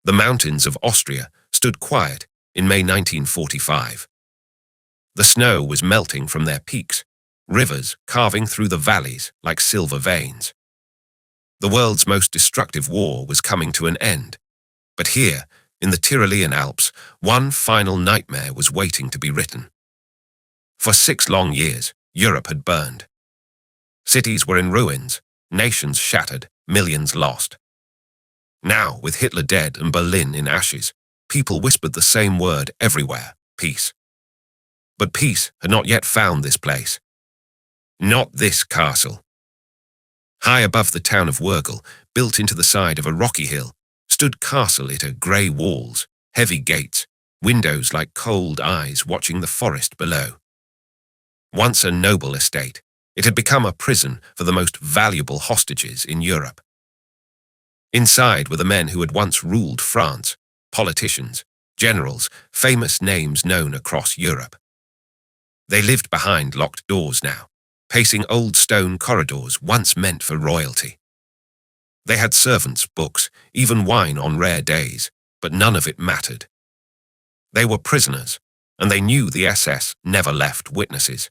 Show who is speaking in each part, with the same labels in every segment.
Speaker 1: The mountains of Austria stood quiet in May 1945. The snow was melting from their peaks, rivers carving through the valleys like silver veins. The world's most destructive war was coming to an end, but here, in the Tyrolean Alps, one final nightmare was waiting to be written. For 6 long years, Europe had burned. Cities were in ruins, nations shattered, millions lost. Now, with Hitler dead and Berlin in ashes, people whispered the same word everywhere: peace. But peace had not yet found this place. Not this castle. High above the town of Wurgel, built into the side of a rocky hill, stood Castle Itter, grey walls, heavy gates, windows like cold eyes watching the forest below. Once a noble estate, it had become a prison for the most valuable hostages in Europe. Inside were the men who had once ruled France, politicians, generals, famous names known across Europe. They lived behind locked doors now, pacing old stone corridors once meant for royalty. They had servants, books, even wine on rare days, but none of it mattered. They were prisoners, and they knew the SS never left witnesses.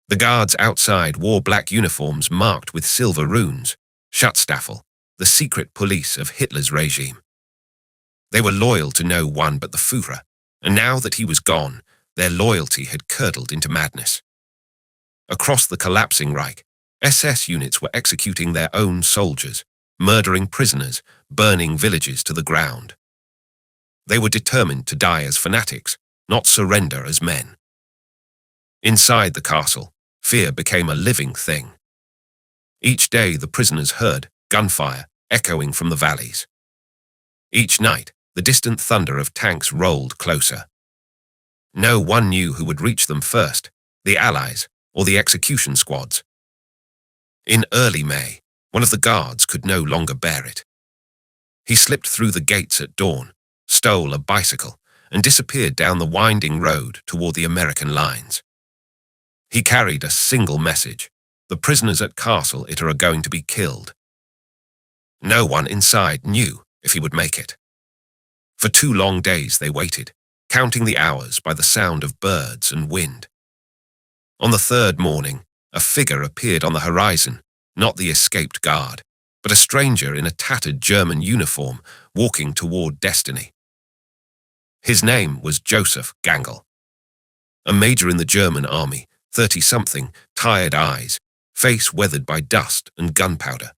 Speaker 1: The guards outside wore black uniforms marked with silver runes, Schutzstaffel, the secret police of Hitler's regime. They were loyal to no one but the Führer, and now that he was gone, their loyalty had curdled into madness. Across the collapsing Reich, SS units were executing their own soldiers, murdering prisoners, burning villages to the ground. They were determined to die as fanatics, not surrender as men. Inside the castle, fear became a living thing. Each day the prisoners heard gunfire echoing from the valleys. Each night, the distant thunder of tanks rolled closer. No one knew who would reach them first, the Allies or the execution squads. In early May, one of the guards could no longer bear it. He slipped through the gates at dawn, stole a bicycle, and disappeared down the winding road toward the American lines. He carried a single message: the prisoners at Castle Itter are going to be killed. No one inside knew if he would make it. For 2 long days they waited, counting the hours by the sound of birds and wind. On the 3rd morning, a figure appeared on the horizon, not the escaped guard, but a stranger in a tattered German uniform walking toward destiny. His name was Joseph Gangl. A major in the German army, 30-something, tired eyes, face weathered by dust and gunpowder.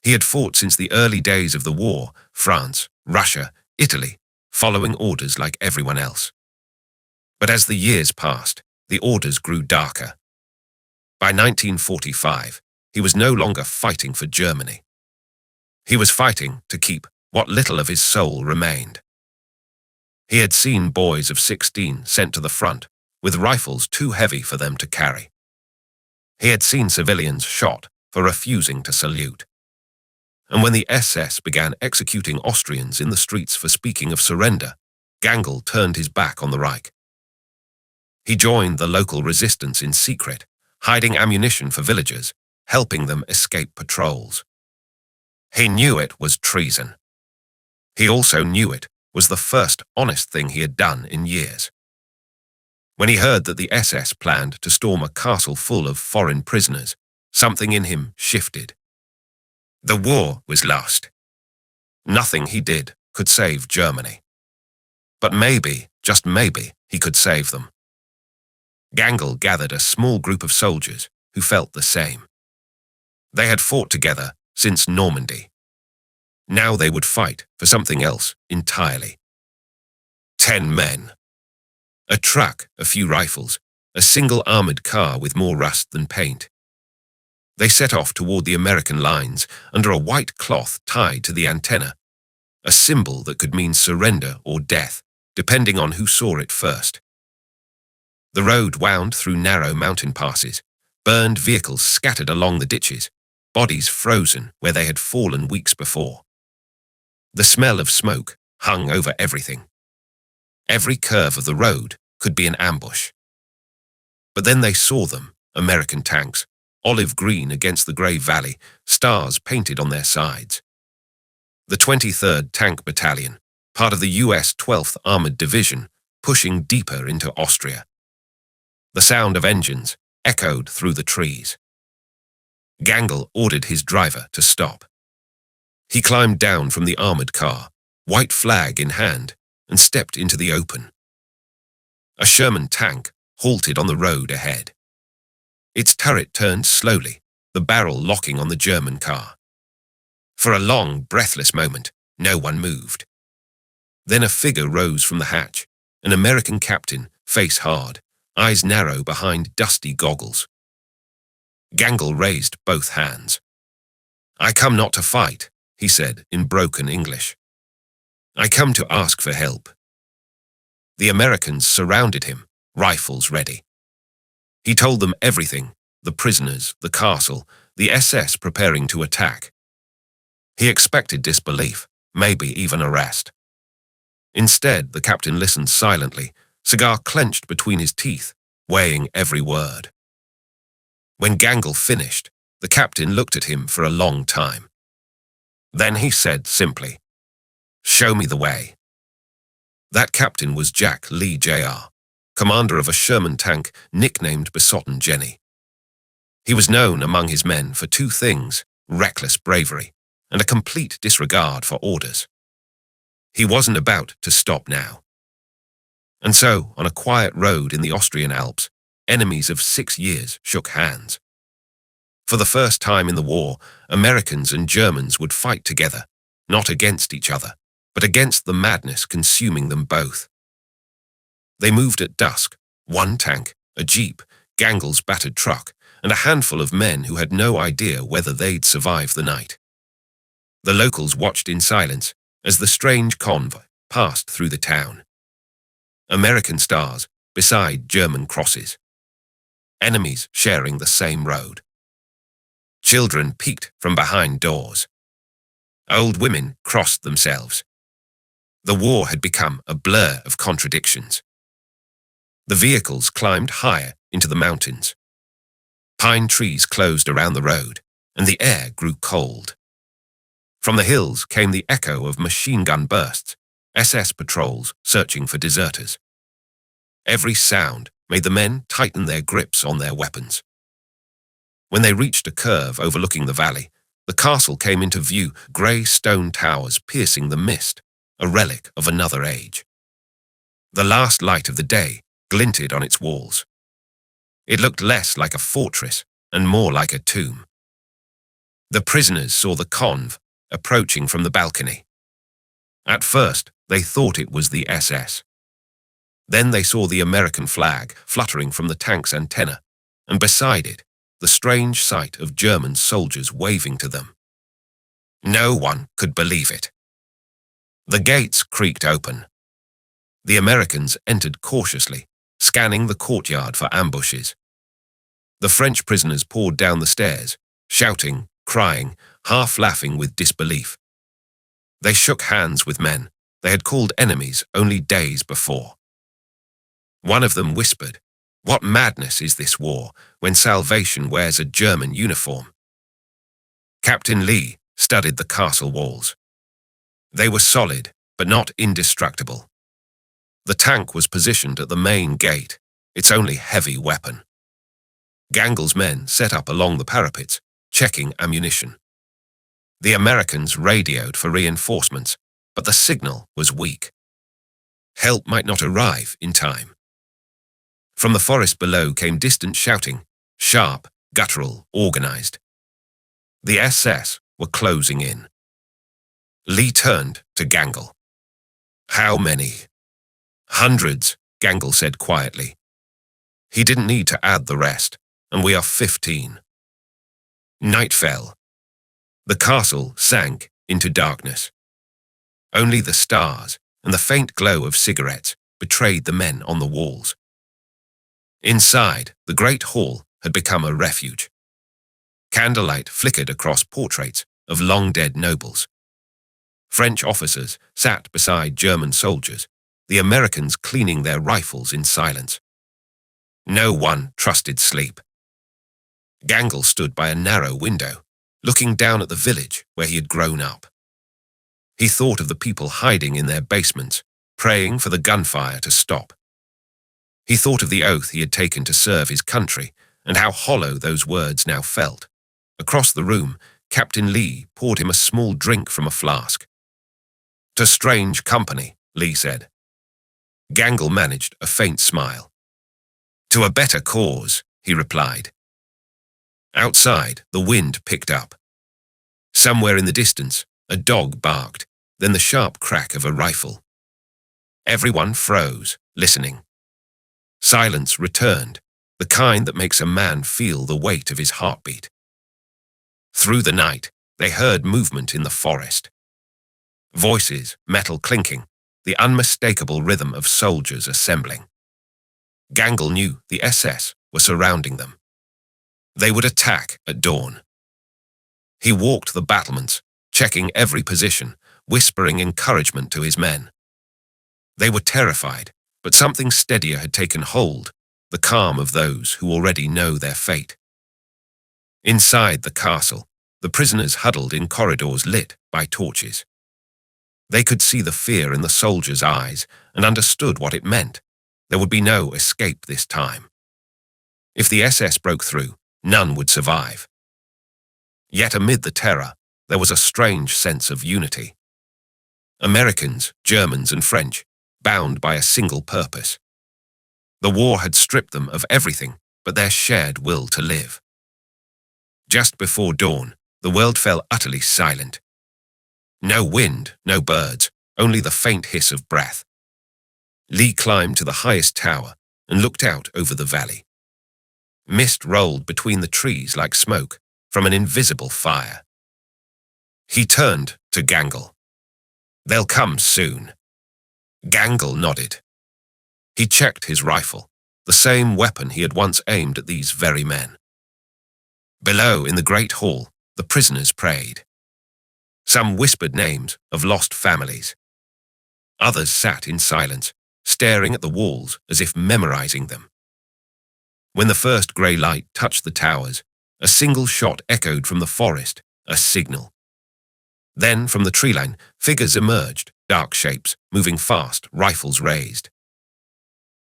Speaker 1: He had fought since the early days of the war, France, Russia, Italy, following orders like everyone else. But as the years passed, the orders grew darker. By 1945, he was no longer fighting for Germany. He was fighting to keep what little of his soul remained. He had seen boys of 16 sent to the front, with rifles too heavy for them to carry. He had seen civilians shot for refusing to salute. And when the SS began executing Austrians in the streets for speaking of surrender, Gangl turned his back on the Reich. He joined the local resistance in secret, hiding ammunition for villagers, helping them escape patrols. He knew it was treason. He also knew it was the first honest thing he had done in years. When he heard that the SS planned to storm a castle full of foreign prisoners, something in him shifted. The war was lost. Nothing he did could save Germany. But maybe, just maybe, he could save them. Gangl gathered a small group of soldiers who felt the same. They had fought together since Normandy. Now they would fight for something else entirely. 10 men. A truck, a few rifles, a single armored car with more rust than paint. They set off toward the American lines under a white cloth tied to the antenna, a symbol that could mean surrender or death, depending on who saw it first. The road wound through narrow mountain passes, burned vehicles scattered along the ditches, bodies frozen where they had fallen weeks before. The smell of smoke hung over everything. Every curve of the road could be an ambush. But then they saw them, American tanks, olive green against the grey valley, stars painted on their sides. The 23rd Tank Battalion, part of the US 12th Armored Division, pushing deeper into Austria. The sound of engines echoed through the trees. Gangl ordered his driver to stop. He climbed down from the armored car, white flag in hand, and stepped into the open. A Sherman tank halted on the road ahead. Its turret turned slowly, the barrel locking on the German car. For a long, breathless moment, no one moved. Then a figure rose from the hatch, an American captain, face hard, eyes narrow behind dusty goggles. Gangl raised both hands. "I come not to fight," he said in broken English. "I come to ask for help." The Americans surrounded him, rifles ready. He told them everything, the prisoners, the castle, the SS preparing to attack. He expected disbelief, maybe even arrest. Instead, the captain listened silently, cigar clenched between his teeth, weighing every word. When Gangl finished, the captain looked at him for a long time. Then he said simply, "Show me the way." That captain was Jack Lee Jr., commander of a Sherman tank nicknamed Besotten Jenny. He was known among his men for two things: reckless bravery and a complete disregard for orders. He wasn't about to stop now. And so, on a quiet road in the Austrian Alps, enemies of 6 years shook hands. For the first time in the war, Americans and Germans would fight together, not against each other, but against the madness consuming them both. They moved at dusk, one tank, a jeep, Gangl's battered truck, and a handful of men who had no idea whether they'd survive the night. The locals watched in silence as the strange convoy passed through the town. American stars beside German crosses. Enemies sharing the same road. Children peeked from behind doors. Old women crossed themselves. The war had become a blur of contradictions. The vehicles climbed higher into the mountains. Pine trees closed around the road, and the air grew cold. From the hills came the echo of machine gun bursts, SS patrols searching for deserters. Every sound made the men tighten their grips on their weapons. When they reached a curve overlooking the valley, the castle came into view, grey stone towers piercing the mist, a relic of another age. The last light of the day glinted on its walls. It looked less like a fortress and more like a tomb. The prisoners saw the convoy approaching from the balcony. At first, they thought it was the SS. Then they saw the American flag fluttering from the tank's antenna, and beside it, the strange sight of German soldiers waving to them. No one could believe it. The gates creaked open. The Americans entered cautiously, scanning the courtyard for ambushes. The French prisoners poured down the stairs, shouting, crying, half laughing with disbelief. They shook hands with men they had called enemies only days before. One of them whispered, "What madness is this war when salvation wears a German uniform?" Captain Lee studied the castle walls. They were solid, but not indestructible. The tank was positioned at the main gate, its only heavy weapon. Gangl's men set up along the parapets, checking ammunition. The Americans radioed for reinforcements, but the signal was weak. Help might not arrive in time. From the forest below came distant shouting, sharp, guttural, organized. The SS were closing in. Lee turned to Gangl. "How many?" "Hundreds," Gangl said quietly. He didn't need to add the rest, and we are 15. Night fell. The castle sank into darkness. Only the stars and the faint glow of cigarettes betrayed the men on the walls. Inside, the great hall had become a refuge. Candlelight flickered across portraits of long-dead nobles. French officers sat beside German soldiers, the Americans cleaning their rifles in silence. No one trusted sleep. Gangl stood by a narrow window, looking down at the village where he had grown up. He thought of the people hiding in their basements, praying for the gunfire to stop. He thought of the oath he had taken to serve his country, and how hollow those words now felt. Across the room, Captain Lee poured him a small drink from a flask. "To strange company," Lee said. Gangle managed a faint smile. "To a better cause," he replied. Outside, the wind picked up. Somewhere in the distance, a dog barked, then the sharp crack of a rifle. Everyone froze, listening. Silence returned, the kind that makes a man feel the weight of his heartbeat. Through the night, they heard movement in the forest. Voices, metal clinking, the unmistakable rhythm of soldiers assembling. Gangle knew the SS were surrounding them. They would attack at dawn. He walked the battlements, checking every position, whispering encouragement to his men. They were terrified, but something steadier had taken hold, the calm of those who already know their fate. Inside the castle, the prisoners huddled in corridors lit by torches. They could see the fear in the soldiers' eyes and understood what it meant. There would be no escape this time. If the SS broke through, none would survive. Yet amid the terror, there was a strange sense of unity. Americans, Germans, and French, bound by a single purpose. The war had stripped them of everything but their shared will to live. Just before dawn, the world fell utterly silent. No wind, no birds, only the faint hiss of breath. Lee climbed to the highest tower and looked out over the valley. Mist rolled between the trees like smoke from an invisible fire. He turned to Gangle. "They'll come soon." Gangle nodded. He checked his rifle, the same weapon he had once aimed at these very men. Below, in the great hall, the prisoners prayed. Some whispered names of lost families. Others sat in silence, staring at the walls as if memorizing them. When the first grey light touched the towers, a single shot echoed from the forest, a signal. Then, from the tree line, figures emerged, dark shapes, moving fast, rifles raised.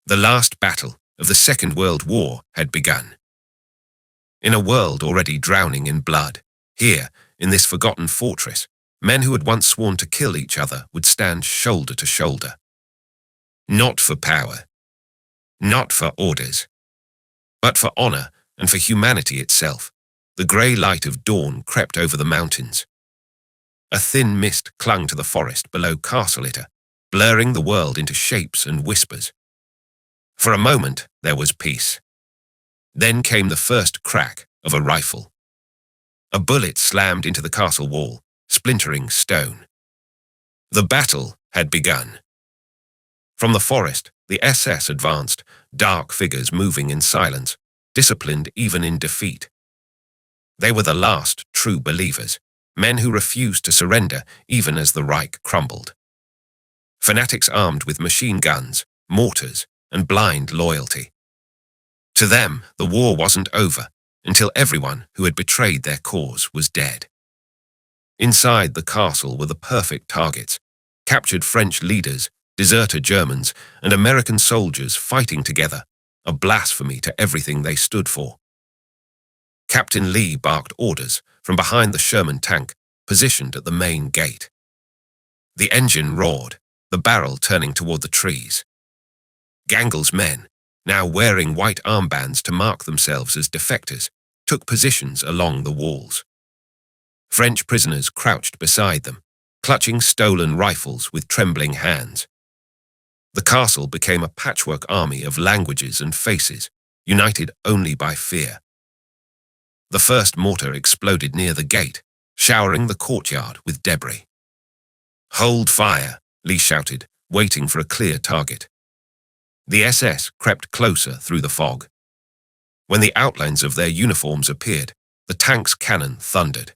Speaker 1: The last battle of the Second World War had begun. In a world already drowning in blood, here, in this forgotten fortress, men who had once sworn to kill each other would stand shoulder to shoulder. Not for power, not for orders, but for honor and for humanity itself. The grey light of dawn crept over the mountains. A thin mist clung to the forest below Castle Itter, blurring the world into shapes and whispers. For a moment, there was peace. Then came the first crack of a rifle. A bullet slammed into the castle wall, splintering stone. The battle had begun. From the forest, the SS advanced, dark figures moving in silence, disciplined even in defeat. They were the last true believers, men who refused to surrender even as the Reich crumbled. Fanatics armed with machine guns, mortars, and blind loyalty. To them, the war wasn't over until everyone who had betrayed their cause was dead. Inside the castle were the perfect targets, captured French leaders, deserter Germans, and American soldiers fighting together, a blasphemy to everything they stood for. Captain Lee barked orders from behind the Sherman tank, positioned at the main gate. The engine roared, the barrel turning toward the trees. Gangle's men, now wearing white armbands to mark themselves as defectors, took positions along the walls. French prisoners crouched beside them, clutching stolen rifles with trembling hands. The castle became a patchwork army of languages and faces, united only by fear. The first mortar exploded near the gate, showering the courtyard with debris. "Hold fire," Lee shouted, waiting for a clear target. The SS crept closer through the fog. When the outlines of their uniforms appeared, the tank's cannon thundered.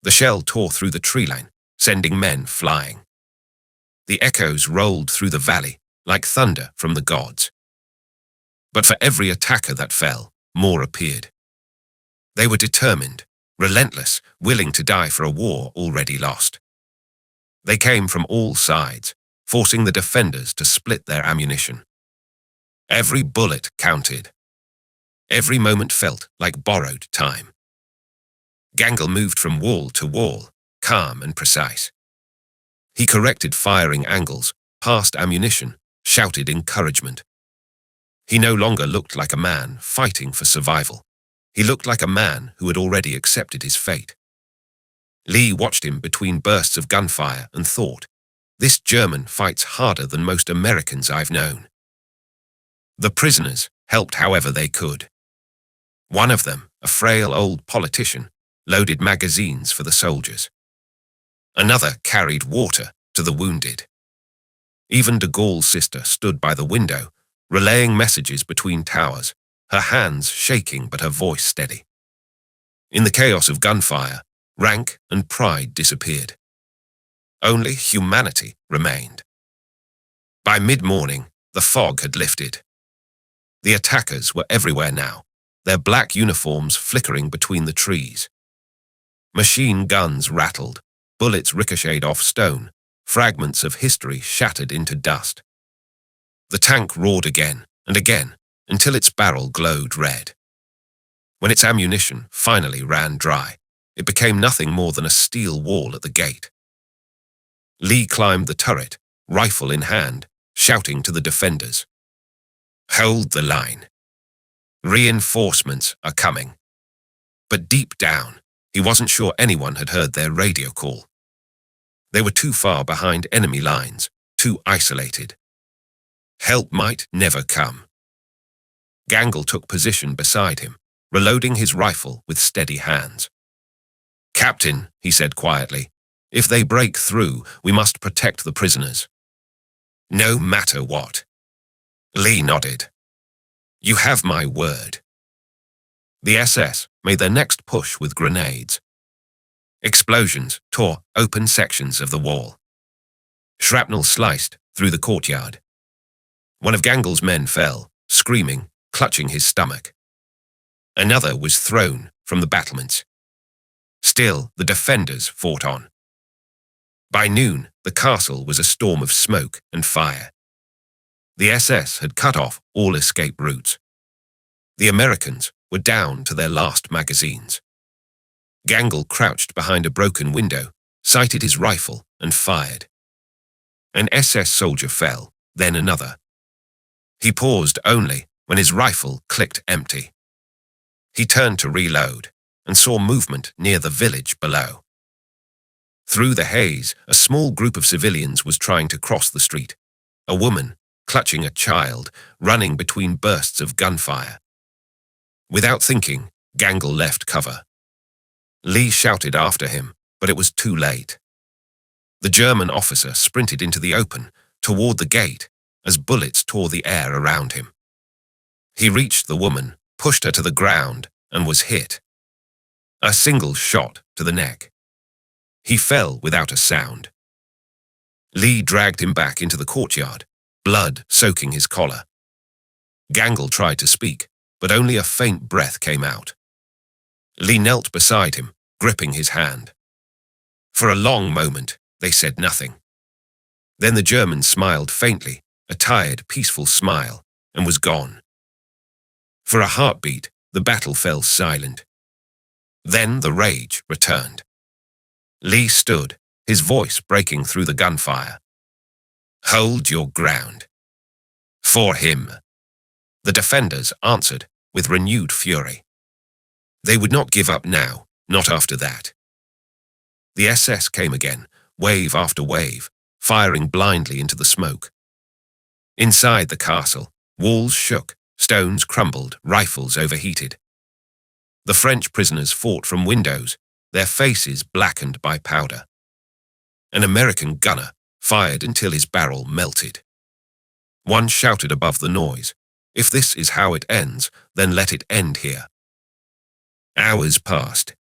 Speaker 1: The shell tore through the tree line, sending men flying. The echoes rolled through the valley like thunder from the gods. But for every attacker that fell, more appeared. They were determined, relentless, willing to die for a war already lost. They came from all sides, forcing the defenders to split their ammunition. Every bullet counted. Every moment felt like borrowed time. Gangle moved from wall to wall, calm and precise. He corrected firing angles, passed ammunition, shouted encouragement. He no longer looked like a man fighting for survival. He looked like a man who had already accepted his fate. Lee watched him between bursts of gunfire and thought, "This German fights harder than most Americans I've known." The prisoners helped however they could. One of them, a frail old politician, loaded magazines for the soldiers. Another carried water to the wounded. Even de Gaulle's sister stood by the window, relaying messages between towers, her hands shaking but her voice steady. In the chaos of gunfire, rank and pride disappeared. Only humanity remained. By mid-morning, the fog had lifted. The attackers were everywhere now, their black uniforms flickering between the trees. Machine guns rattled, bullets ricocheted off stone, fragments of history shattered into dust. The tank roared again and again until its barrel glowed red. When its ammunition finally ran dry, it became nothing more than a steel wall at the gate. Lee climbed the turret, rifle in hand, shouting to the defenders, "Hold the line. Reinforcements are coming." But deep down, he wasn't sure anyone had heard their radio call. They were too far behind enemy lines, too isolated. Help might never come. Gangle took position beside him, reloading his rifle with steady hands. "Captain," he said quietly, "if they break through, we must protect the prisoners." "No matter what." Lee nodded. "You have my word." The SS made their next push with grenades. Explosions tore open sections of the wall. Shrapnel sliced through the courtyard. One of Gangle's men fell, screaming, clutching his stomach. Another was thrown from the battlements. Still, the defenders fought on. By noon, the castle was a storm of smoke and fire. The SS had cut off all escape routes. The Americans were down to their last magazines. Gangle crouched behind a broken window, sighted his rifle, and fired. An SS soldier fell, then another. He paused only when his rifle clicked empty. He turned to reload and saw movement near the village below. Through the haze, a small group of civilians was trying to cross the street. A woman, clutching a child, running between bursts of gunfire. Without thinking, Gangle left cover. Lee shouted after him, but it was too late. The German officer sprinted into the open, toward the gate, as bullets tore the air around him. He reached the woman, pushed her to the ground, and was hit. A single shot to the neck. He fell without a sound. Lee dragged him back into the courtyard, blood soaking his collar. Gangle tried to speak, but only a faint breath came out. Lee knelt beside him, gripping his hand. For a long moment, they said nothing. Then the German smiled faintly, a tired, peaceful smile, and was gone. For a heartbeat, the battle fell silent. Then the rage returned. Lee stood, his voice breaking through the gunfire. "Hold your ground." "For him." The defenders answered with renewed fury. They would not give up now, not after that. The SS came again, wave after wave, firing blindly into the smoke. Inside the castle, walls shook, stones crumbled, rifles overheated. The French prisoners fought from windows, their faces blackened by powder. An American gunner fired until his barrel melted. One shouted above the noise, "If this is how it ends, then let it end here." Hours passed.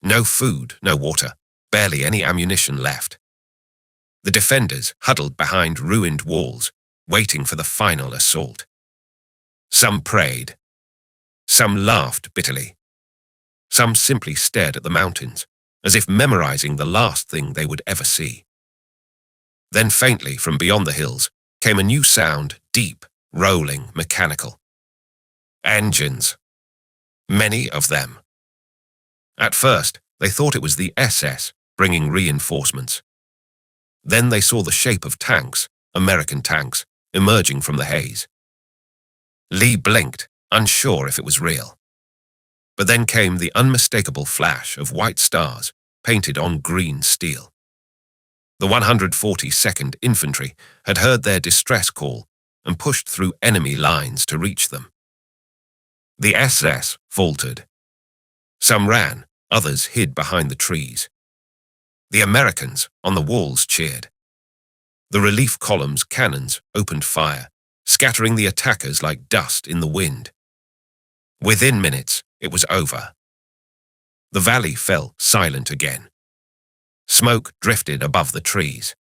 Speaker 1: No food, no water, barely any ammunition left. The defenders huddled behind ruined walls, waiting for the final assault. Some prayed. Some laughed bitterly. Some simply stared at the mountains, as if memorizing the last thing they would ever see. Then faintly from beyond the hills came a new sound, deep, rolling, mechanical. Engines. Many of them. At first, they thought it was the SS bringing reinforcements. Then they saw the shape of tanks, American tanks, emerging from the haze. Lee blinked, unsure if it was real. But then came the unmistakable flash of white stars painted on green steel. The 142nd Infantry had heard their distress call and pushed through enemy lines to reach them. The SS faltered. Some ran, others hid behind the trees. The Americans on the walls cheered. The relief column's cannons opened fire, scattering the attackers like dust in the wind. Within minutes, it was over. The valley fell silent again. Smoke drifted above the trees.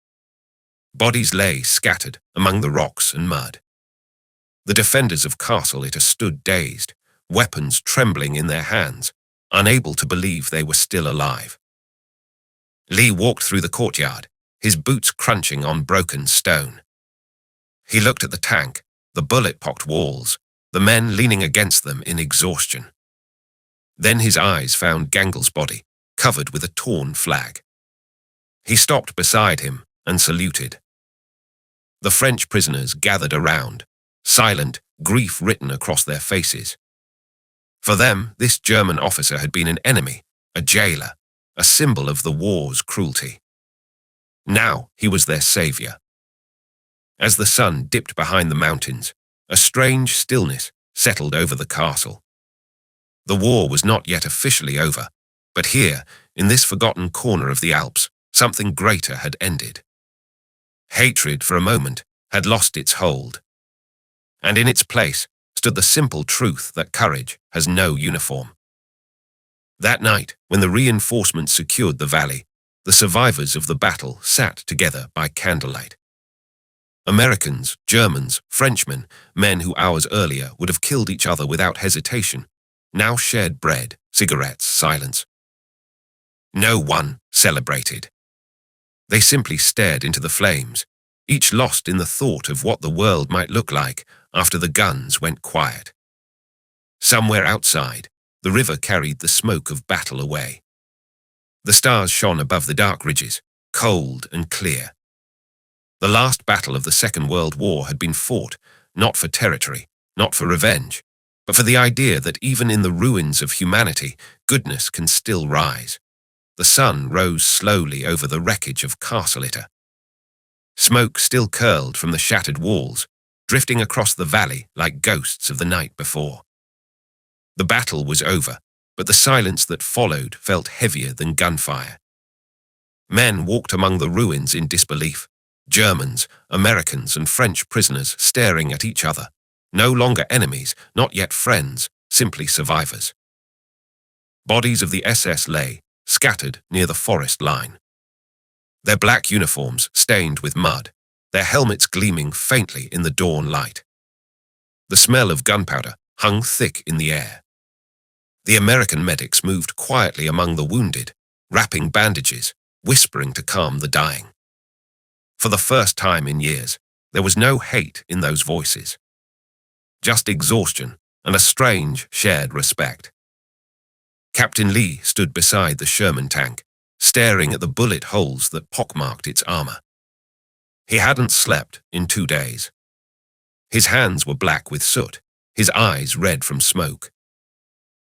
Speaker 1: Bodies lay scattered among the rocks and mud. The defenders of Castle Itter stood dazed, weapons trembling in their hands, unable to believe they were still alive. Lee walked through the courtyard, his boots crunching on broken stone. He looked at the tank, the bullet-pocked walls, the men leaning against them in exhaustion. Then his eyes found Gangel's body, covered with a torn flag. He stopped beside him and saluted. The French prisoners gathered around, silent, grief written across their faces. For them, this German officer had been an enemy, a jailer, a symbol of the war's cruelty. Now he was their savior. As the sun dipped behind the mountains, a strange stillness settled over the castle. The war was not yet officially over, but here, in this forgotten corner of the Alps, something greater had ended. Hatred, for a moment, had lost its hold. And in its place stood the simple truth that courage has no uniform. That night, when the reinforcements secured the valley, the survivors of the battle sat together by candlelight. Americans, Germans, Frenchmen, men who hours earlier would have killed each other without hesitation, now shared bread, cigarettes, silence. No one celebrated. They simply stared into the flames, each lost in the thought of what the world might look like after the guns went quiet. Somewhere outside, the river carried the smoke of battle away. The stars shone above the dark ridges, cold and clear. The last battle of the Second World War had been fought, not for territory, not for revenge, but for the idea that even in the ruins of humanity, goodness can still rise. The sun rose slowly over the wreckage of Castle Itter. Smoke still curled from the shattered walls, drifting across the valley like ghosts of the night before. The battle was over, but the silence that followed felt heavier than gunfire. Men walked among the ruins in disbelief, Germans, Americans, and French prisoners staring at each other, no longer enemies, not yet friends, simply survivors. Bodies of the SS lay, scattered near the forest line. Their black uniforms stained with mud, their helmets gleaming faintly in the dawn light. The smell of gunpowder hung thick in the air. The American medics moved quietly among the wounded, wrapping bandages, whispering to calm the dying. For the first time in years, there was no hate in those voices. Just exhaustion and a strange, shared respect. Captain Lee stood beside the Sherman tank, staring at the bullet holes that pockmarked its armor. He hadn't slept in 2 days. His hands were black with soot, his eyes red from smoke.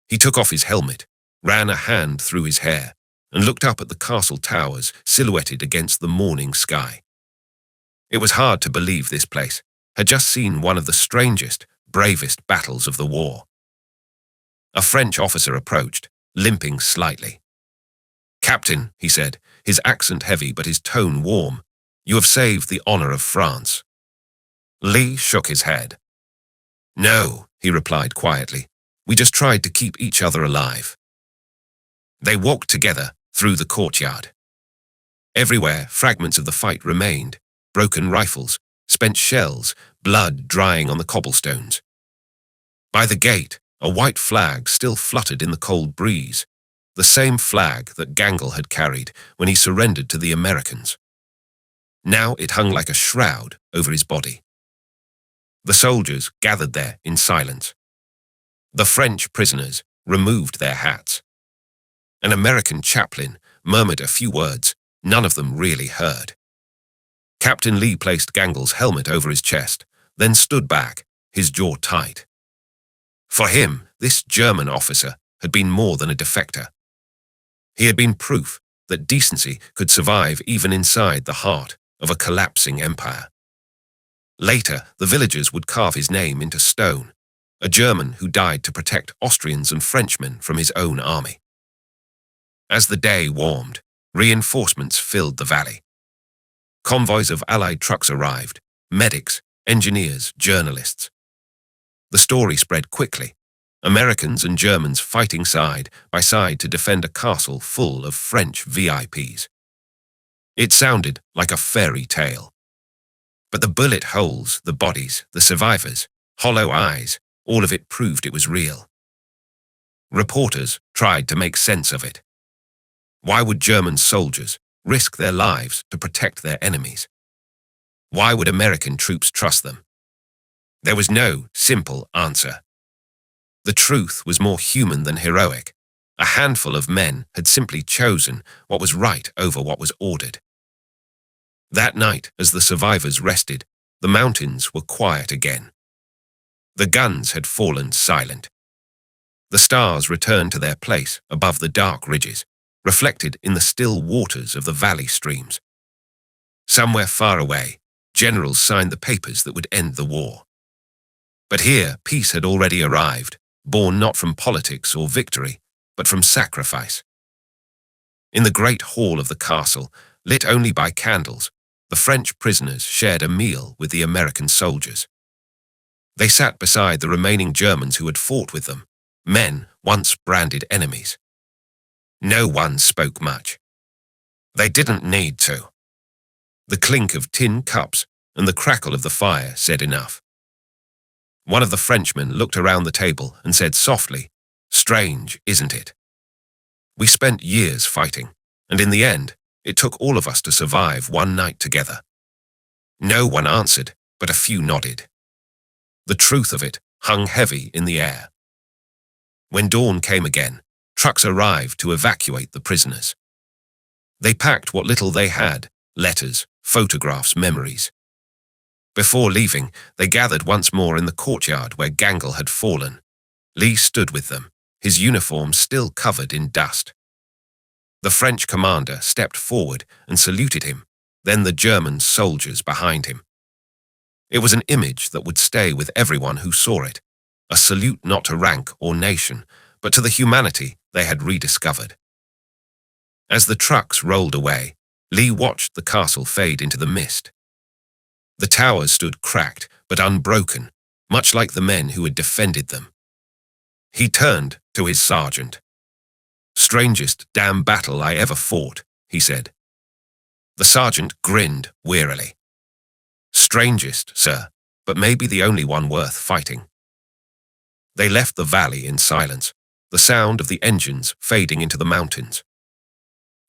Speaker 1: He took off his helmet, ran a hand through his hair, and looked up at the castle towers silhouetted against the morning sky. It was hard to believe this place had just seen one of the strangest, bravest battles of the war. A French officer approached, limping slightly. "Captain," he said, his accent heavy but his tone warm, "you have saved the honor of France." Lee shook his head. "No," he replied quietly, "we just tried to keep each other alive." They walked together through the courtyard. Everywhere, fragments of the fight remained, broken rifles, spent shells, blood drying on the cobblestones. By the gate, a white flag still fluttered in the cold breeze, the same flag that Gangel had carried when he surrendered to the Americans. Now it hung like a shroud over his body. The soldiers gathered there in silence. The French prisoners removed their hats. An American chaplain murmured a few words none of them really heard. Captain Lee placed Gangel's helmet over his chest, then stood back, his jaw tight. For him, this German officer had been more than a defector. He had been proof that decency could survive even inside the heart of a collapsing empire. Later, the villagers would carve his name into stone, a German who died to protect Austrians and Frenchmen from his own army. As the day warmed, reinforcements filled the valley. Convoys of Allied trucks arrived, medics, engineers, journalists. The story spread quickly, Americans and Germans fighting side by side to defend a castle full of French VIPs. It sounded like a fairy tale. But the bullet holes, the bodies, the survivors, hollow eyes, all of it proved it was real. Reporters tried to make sense of it. Why would German soldiers risk their lives to protect their enemies? Why would American troops trust them? There was no simple answer. The truth was more human than heroic. A handful of men had simply chosen what was right over what was ordered. That night, as the survivors rested, the mountains were quiet again. The guns had fallen silent. The stars returned to their place above the dark ridges, reflected in the still waters of the valley streams. Somewhere far away, generals signed the papers that would end the war. But here, peace had already arrived, born not from politics or victory, but from sacrifice. In the great hall of the castle, lit only by candles, the French prisoners shared a meal with the American soldiers. They sat beside the remaining Germans who had fought with them, men once branded enemies. No one spoke much. They didn't need to. The clink of tin cups and the crackle of the fire said enough. One of the Frenchmen looked around the table and said softly, "Strange, isn't it? We spent years fighting, and in the end, it took all of us to survive one night together." No one answered, but a few nodded. The truth of it hung heavy in the air. When dawn came again, trucks arrived to evacuate the prisoners. They packed what little they had, letters, photographs, memories. Before leaving, they gathered once more in the courtyard where Gangel had fallen. Lee stood with them, his uniform still covered in dust. The French commander stepped forward and saluted him, then the German soldiers behind him. It was an image that would stay with everyone who saw it, a salute not to rank or nation, but to the humanity they had rediscovered. As the trucks rolled away, Lee watched the castle fade into the mist. The towers stood cracked but unbroken, much like the men who had defended them. He turned to his sergeant. "Strangest damn battle I ever fought," he said. The sergeant grinned wearily. "Strangest, sir, but maybe the only one worth fighting." They left the valley in silence, the sound of the engines fading into the mountains.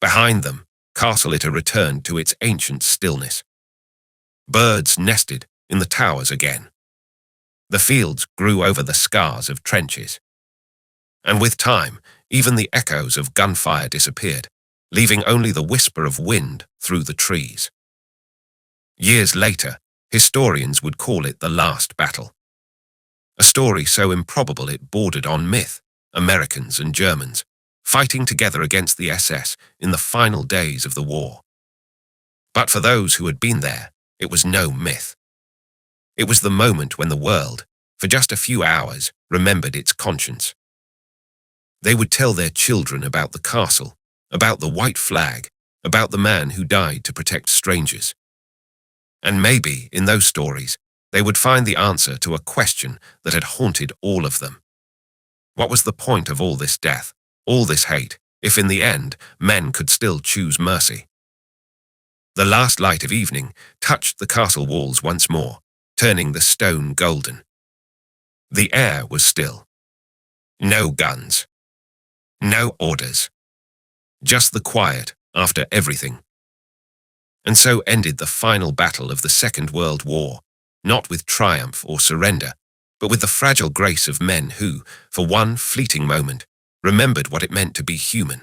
Speaker 1: Behind them, Castle Itter returned to its ancient stillness. Birds nested in the towers again. The fields grew over the scars of trenches. And with time, even the echoes of gunfire disappeared, leaving only the whisper of wind through the trees. Years later, historians would call it the last battle. A story so improbable it bordered on myth, Americans and Germans, fighting together against the SS in the final days of the war. But for those who had been there, it was no myth. It was the moment when the world, for just a few hours, remembered its conscience. They would tell their children about the castle, about the white flag, about the man who died to protect strangers. And maybe, in those stories, they would find the answer to a question that had haunted all of them. What was the point of all this death, all this hate, if in the end, men could still choose mercy? The last light of evening touched the castle walls once more, turning the stone golden. The air was still. No guns. No orders. Just the quiet after everything. And so ended the final battle of the Second World War, not with triumph or surrender, but with the fragile grace of men who, for one fleeting moment, remembered what it meant to be human.